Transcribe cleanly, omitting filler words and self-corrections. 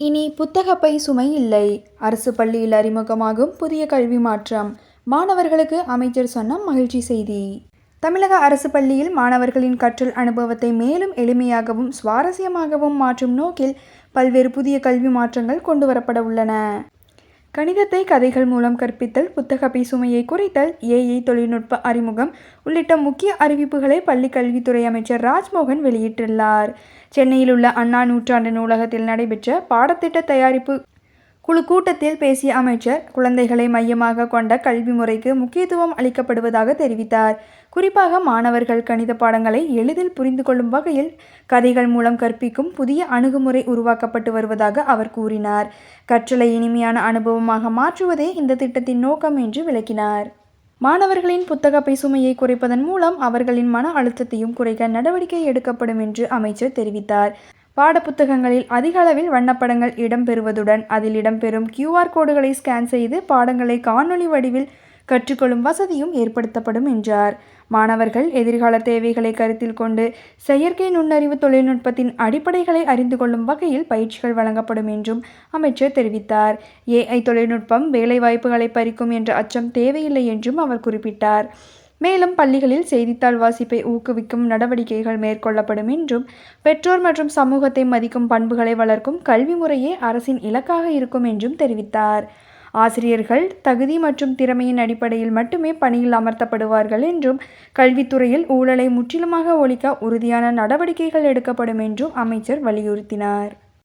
இனி புத்தகப்பை சுமை இல்லை. அரசு பள்ளியில் அறிமுகமாகும் புதிய கல்வி மாற்றம். மாணவர்களுக்கு அமைச்சர் சொன்ன மகிழ்ச்சி செய்தி. தமிழக அரசு பள்ளியில் மாணவர்களின் கற்றல் அனுபவத்தை மேலும் எளிமையாகவும் சுவாரஸ்யமாகவும் மாற்றும் நோக்கில் பல்வேறு புதிய கல்வி மாற்றங்கள் கொண்டுவரப்பட உள்ளன. கணிதத்தை கதைகள் மூலம் கற்பித்தல், புத்தகப்பை சுமையை குறைத்தல், ஏஐ தொழில்நுட்ப அறிமுகம் உள்ளிட்ட முக்கிய அறிவிப்புகளை பள்ளிக் கல்வித்துறை அமைச்சர் ராஜ்மோகன் வெளியிட்டுள்ளார். சென்னையில் உள்ள அண்ணா நூற்றாண்டு நூலகத்தில் நடைபெற்ற பாடத்திட்ட தயாரிப்பு குழு கூட்டத்தில் பேசிய அமைச்சர், குழந்தைகளை மையமாக கொண்ட கல்வி முறைக்கு முக்கியத்துவம் அளிக்கப்படுவதாக தெரிவித்தார். குறிப்பாக மாணவர்கள் கணித பாடங்களை எளிதில் புரிந்து கொள்ளும் வகையில் கதைகள் மூலம் கற்பிக்கும் புதிய அணுகுமுறை உருவாக்கப்பட்டு வருவதாக அவர் கூறினார். கற்றலை இனிமையான அனுபவமாக மாற்றுவதே இந்த திட்டத்தின் நோக்கம் என்று விளக்கினார். மாணவர்களின் புத்தகப்பை சுமையை குறைப்பதன் மூலம் அவர்களின் மன அழுத்தத்தையும் குறைக்க நடவடிக்கை எடுக்கப்படும் என்று அமைச்சர் தெரிவித்தார். பாடப்புத்தகங்களில் அதிக அளவில் வண்ணப்படங்கள் இடம்பெறுவதுடன் அதில் இடம்பெறும் QR கோடுகளை ஸ்கேன் செய்து பாடங்களை காணொலி வடிவில் கற்றுக்கொள்ளும் வசதியும் ஏற்படுத்தப்படும் என்றார். மாணவர்கள் எதிர்கால தேவைகளை கருத்தில் கொண்டு செயற்கை நுண்ணறிவு தொழில்நுட்பத்தின் அடிப்படைகளை அறிந்து கொள்ளும் வகையில் பயிற்சிகள் வழங்கப்படும் என்றும் அமைச்சர் தெரிவித்தார். ஏஐ தொழில்நுட்பம் வேலைவாய்ப்புகளை பறிக்கும் என்ற அச்சம் தேவையில்லை என்றும் அவர் குறிப்பிட்டார். மேலும் பள்ளிகளில் செய்தித்தாள் வாசிப்பை ஊக்குவிக்கும் நடவடிக்கைகள் மேற்கொள்ளப்படும் என்றும், பெற்றோர் மற்றும் சமூகத்தை மதிக்கும் பண்புகளை வளர்க்கும் கல்வி முறையே அரசின் இலக்காக இருக்கும் என்றும் தெரிவித்தார். ஆசிரியர்கள் தகுதி மற்றும் திறமையின் அடிப்படையில் மட்டுமே பணியில் அமர்த்தப்படுவார்கள் என்றும், கல்வித்துறையில் ஊழலை முற்றிலுமாக ஒழிக்க உறுதியான நடவடிக்கைகள் எடுக்கப்படும் என்றும் அமைச்சர் வலியுறுத்தினார்.